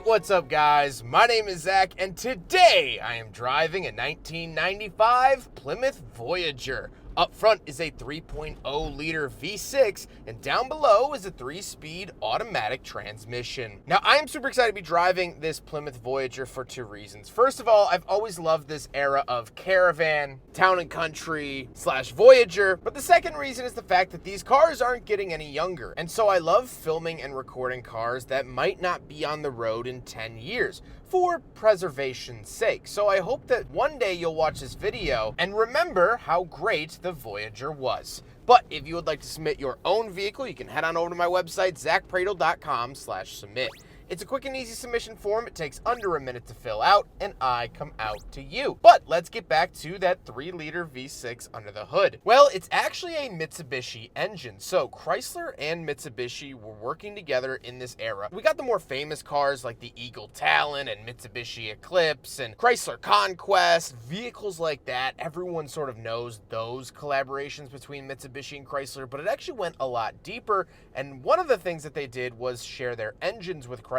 What's up, guys? My name is Zack, and today I am driving a 1995 Plymouth Voyager. Up front is a 3.0-liter V6, and down below is a 3-speed automatic transmission. Now, I am super excited to be driving this Plymouth Voyager for two reasons. First of all, I've always loved this era of caravan, town and country / Voyager, but the second reason is the fact that these cars aren't getting any younger, and so I love filming and recording cars that might not be on the road in 10 years. For preservation's sake. So I hope that one day you'll watch this video and remember how great the Voyager was. But if you would like to submit your own vehicle, you can head on over to my website, zackpradel.com/submit. It's a quick and easy submission form. It takes under a minute to fill out, and I come out to you. But let's get back to that 3-liter V6 under the hood. Well, it's actually a Mitsubishi engine. So Chrysler and Mitsubishi were working together in this era. We got the more famous cars like the Eagle Talon and Mitsubishi Eclipse and Chrysler Conquest, vehicles like that. Everyone sort of knows those collaborations between Mitsubishi and Chrysler, but it actually went a lot deeper. And one of the things that they did was share their engines with Chrysler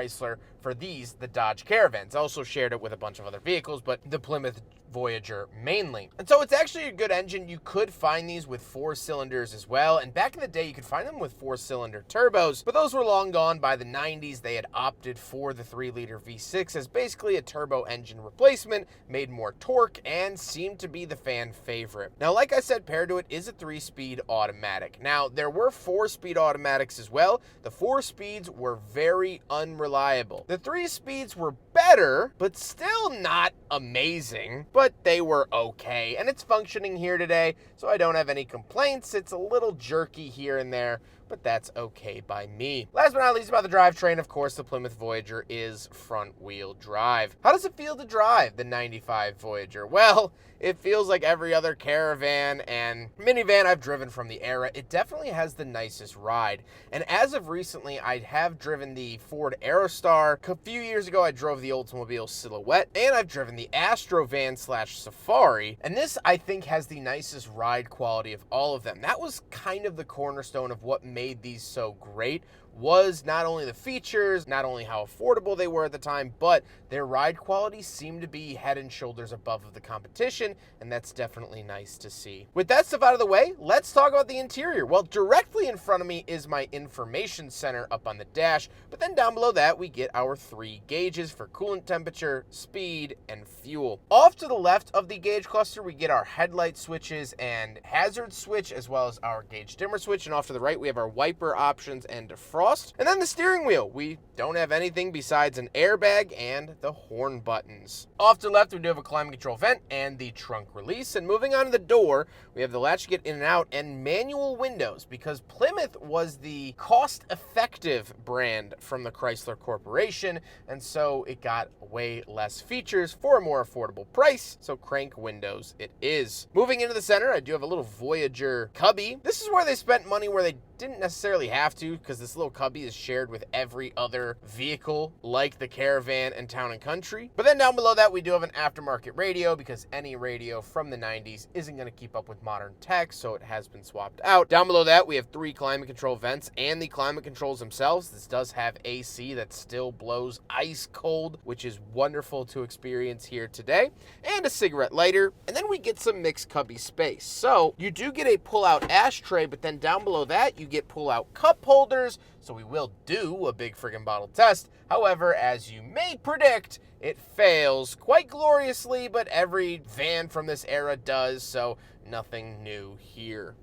for the Dodge Caravans. Also shared it with a bunch of other vehicles, but the Plymouth Voyager mainly. And so it's actually a good engine. You could find these with 4 cylinders as well, and back in the day you could find them with 4-cylinder turbos, but those were long gone by the 90s. They had opted for the 3-liter V6 as basically a turbo engine replacement, made more torque, and seemed to be the fan favorite. Now, like I said, paired to it is a 3-speed automatic. Now, there were 4-speed automatics as well. The 4 speeds were very unreliable. The 3 speeds were better, but still not amazing, but they were okay, and it's functioning here today, so I don't have any complaints. It's a little jerky here and there, but that's okay by me. Last but not least about the drivetrain, of course, the Plymouth Voyager is front-wheel drive. How does it feel to drive the 95 Voyager? Well, it feels like every other caravan and minivan I've driven from the era. It definitely has the nicest ride. And as of recently, I have driven the Ford Aerostar. A few years ago, I drove the Oldsmobile Silhouette, and I've driven the Astrovan / Safari. And this, I think, has the nicest ride quality of all of them. That was kind of the cornerstone of what made these so great, was not only the features, not only how affordable they were at the time, but their ride quality seemed to be head and shoulders above of the competition, and that's definitely nice to see. With that stuff out of the way, let's talk about the interior. Well, directly in front of me is my information center up on the dash, but then down below that, we get our 3 gauges for coolant temperature, speed, and fuel. Off to the left of the gauge cluster, we get our headlight switches and hazard switch, as well as our gauge dimmer switch, and off to the right, we have our wiper options and defrost. And then the steering wheel, we don't have anything besides an airbag and the horn buttons. Off to the left, we do have a climate control vent and the trunk release. And moving on to the door, we have the latch to get in and out and manual windows, because Plymouth was the cost-effective brand from the Chrysler Corporation, and so it got way less features for a more affordable price, so crank windows it is. Moving into the center, I do have a little Voyager cubby. This is where they spent money where they didn't necessarily have to, because this little cubby is shared with every other vehicle like the Caravan and Town and Country. But then down below that, we do have an aftermarket radio, because any radio from the 90s isn't going to keep up with modern tech, so it has been swapped out. Down below that, we have 3 climate control vents and the climate controls themselves. This does have AC that still blows ice cold, which is wonderful to experience here today, and a cigarette lighter. And then we get some mixed cubby space. So you do get a pull-out ashtray, but then down below that, you get pull-out cup holders, so we will do a big friggin' bottle test. However, as you may predict, it fails quite gloriously, but every van from this era does, so nothing new here.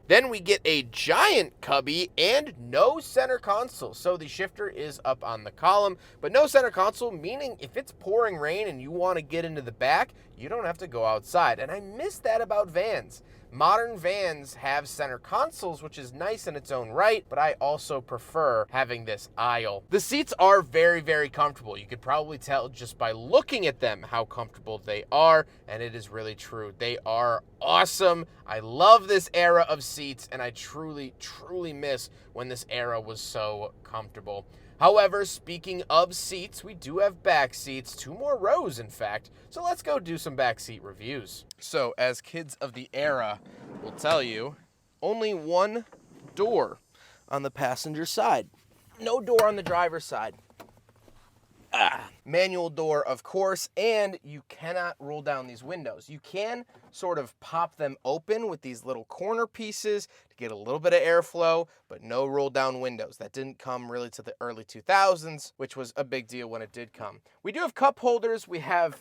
Then we get a giant cubby and no center console. So the shifter is up on the column, but no center console, meaning if it's pouring rain and you want to get into the back, you don't have to go outside. And I miss that about vans. Modern vans have center consoles, which is nice in its own right, but I also prefer having this aisle. The seats are very, very comfortable. You could probably tell just by looking at them how comfortable they are, and it is really true. They are awesome. I love this era of seats, and I truly, truly miss when this era was so comfortable. However, speaking of seats, we do have back seats, 2 more rows in fact, so let's go do some back seat reviews. So, as kids of the era will tell you, only 1 door on the passenger side. No door on the driver's side. Manual door, of course, and you cannot roll down these windows. You can sort of pop them open with these little corner pieces to get a little bit of airflow, but no roll down windows. That didn't come really to the early 2000s, which was a big deal when it did come. We do have cup holders. We have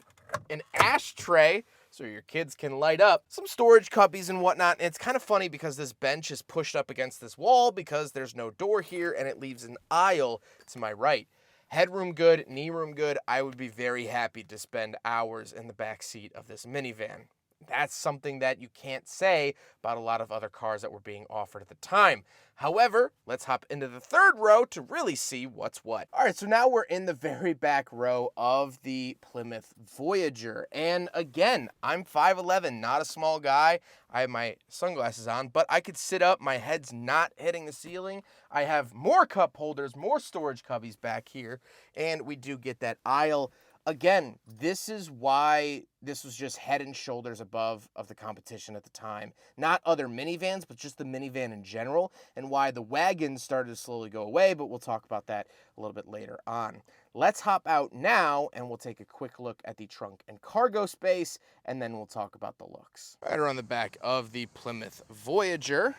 an ashtray so your kids can light up, some storage cubbies and whatnot. And it's kind of funny because this bench is pushed up against this wall because there's no door here and it leaves an aisle to my right. Headroom good, knee room good. I would be very happy to spend hours in the back seat of this minivan. That's something that you can't say about a lot of other cars that were being offered at the time. However, let's hop into the third row to really see what's what. All right, so now we're in the very back row of the Plymouth Voyager. And again, I'm 5'11", not a small guy. I have my sunglasses on, but I could sit up. My head's not hitting the ceiling. I have more cup holders, more storage cubbies back here, and we do get that aisle. Again, this is why this was just head and shoulders above of the competition at the time. Not other minivans, but just the minivan in general, and why the wagons started to slowly go away, but we'll talk about that a little bit later on. Let's hop out now, and we'll take a quick look at the trunk and cargo space, and then we'll talk about the looks. Right around the back of the Plymouth Voyager.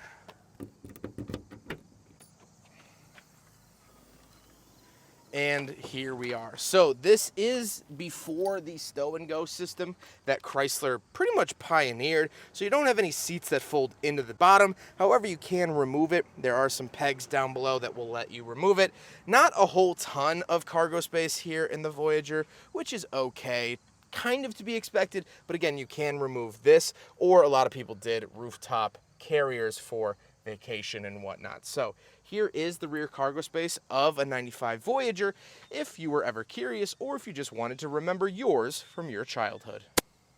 And here we are. So this is before the stow and go system that Chrysler pretty much pioneered. So you don't have any seats that fold into the bottom. However, you can remove it. There are some pegs down below that will let you remove it. Not a whole ton of cargo space here in the Voyager, which is okay. Kind of to be expected, but again, you can remove this, or a lot of people did rooftop carriers for vacation and whatnot. So here is the rear cargo space of a 95 Voyager, if you were ever curious, or if you just wanted to remember yours from your childhood.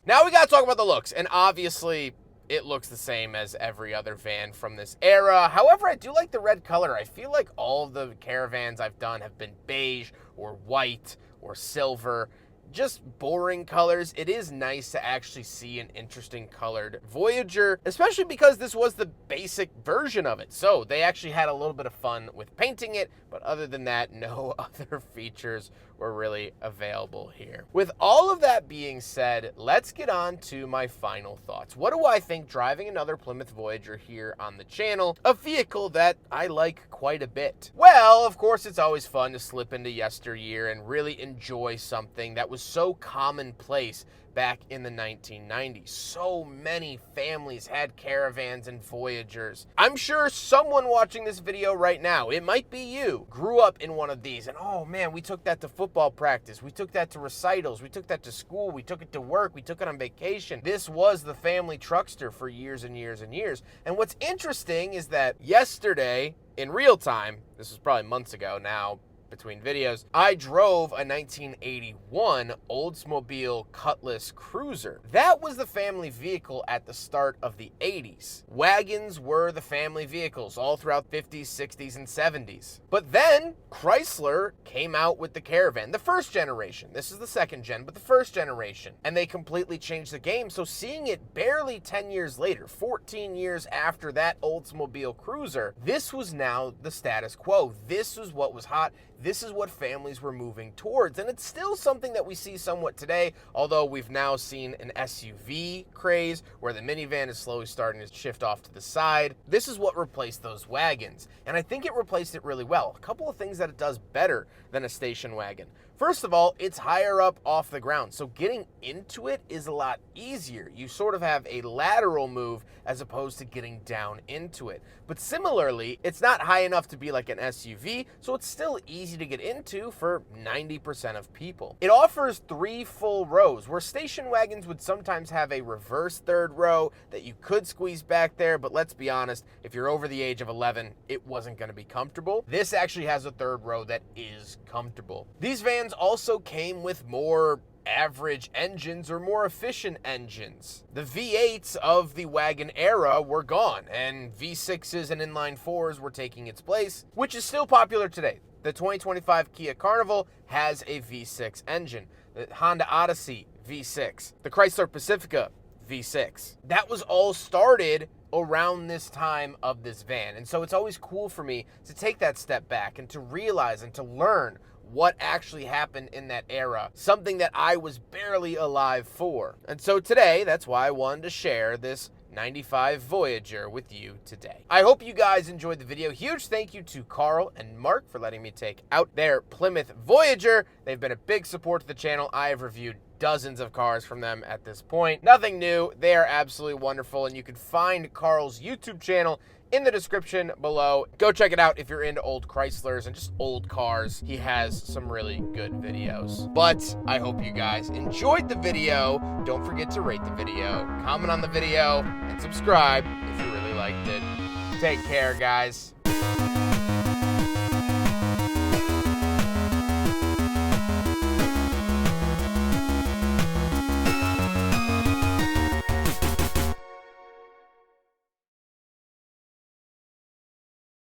Now we gotta talk about the looks, and obviously it looks the same as every other van from this era. However, I do like the red color. I feel like all of the Caravans I've done have been beige or white or silver. Just boring colors. It is nice to actually see an interesting colored Voyager, especially because this was the basic version of it. So they actually had a little bit of fun with painting it, but other than that, no other features were really available here. With all of that being said, let's get on to my final thoughts. What do I think driving another Plymouth Voyager here on the channel, a vehicle that I like quite a bit? Well, of course, it's always fun to slip into yesteryear and really enjoy something that was so commonplace back in the 1990s. So many families had Caravans and Voyagers. I'm sure someone watching this video right now, it might be you, grew up in one of these and oh man, we took that to football practice, we took that to recitals, we took that to school, we took it to work, we took it on vacation. This was the family truckster for years and years and years. And what's interesting is that yesterday, in real time, this was probably months ago now, between videos, I drove a 1981 Oldsmobile Cutlass Cruiser. That was the family vehicle at the start of the 80s. Wagons were the family vehicles all throughout 50s, 60s, and 70s. But then Chrysler came out with the Caravan, the first generation. This is the second gen, but the first generation. And they completely changed the game. So seeing it barely 10 years later, 14 years after that Oldsmobile Cruiser, this was now the status quo. This was what was hot. This is what families were moving towards, and it's still something that we see somewhat today, although we've now seen an SUV craze where the minivan is slowly starting to shift off to the side. This is what replaced those wagons, and I think it replaced it really well. A couple of things that it does better than a station wagon. First of all, it's higher up off the ground, so getting into it is a lot easier. You sort of have a lateral move as opposed to getting down into it. But similarly, it's not high enough to be like an SUV, so it's still easy to get into for 90% of people. It offers 3 full rows, where station wagons would sometimes have a reverse third row that you could squeeze back there, but let's be honest, if you're over the age of 11, it wasn't going to be comfortable. This actually has a third row that is comfortable. These vans also came with more average engines or more efficient engines. The V8s of the wagon era were gone, and V6s and inline 4s were taking its place, which is still popular today. The 2025 Kia Carnival has a V6 engine. The Honda Odyssey, V6. The Chrysler Pacifica, V6. That was all started around this time of this van. And so it's always cool for me to take that step back and to realize and to learn what actually happened in that era, something that I was barely alive for. And so today, that's why I wanted to share this 95 Voyager with you today. I hope you guys enjoyed the video. Huge thank you to Carl and Mark for letting me take out their Plymouth Voyager. They've been a big support to the channel. I have reviewed dozens of cars from them at this point. Nothing new. They are absolutely wonderful, and you can find Carl's YouTube channel in the description below. Go check it out if you're into old Chryslers and just old cars. He has some really good videos. But I hope you guys enjoyed the video. Don't forget to rate the video, comment on the video, and subscribe if you really liked it. Take care, guys.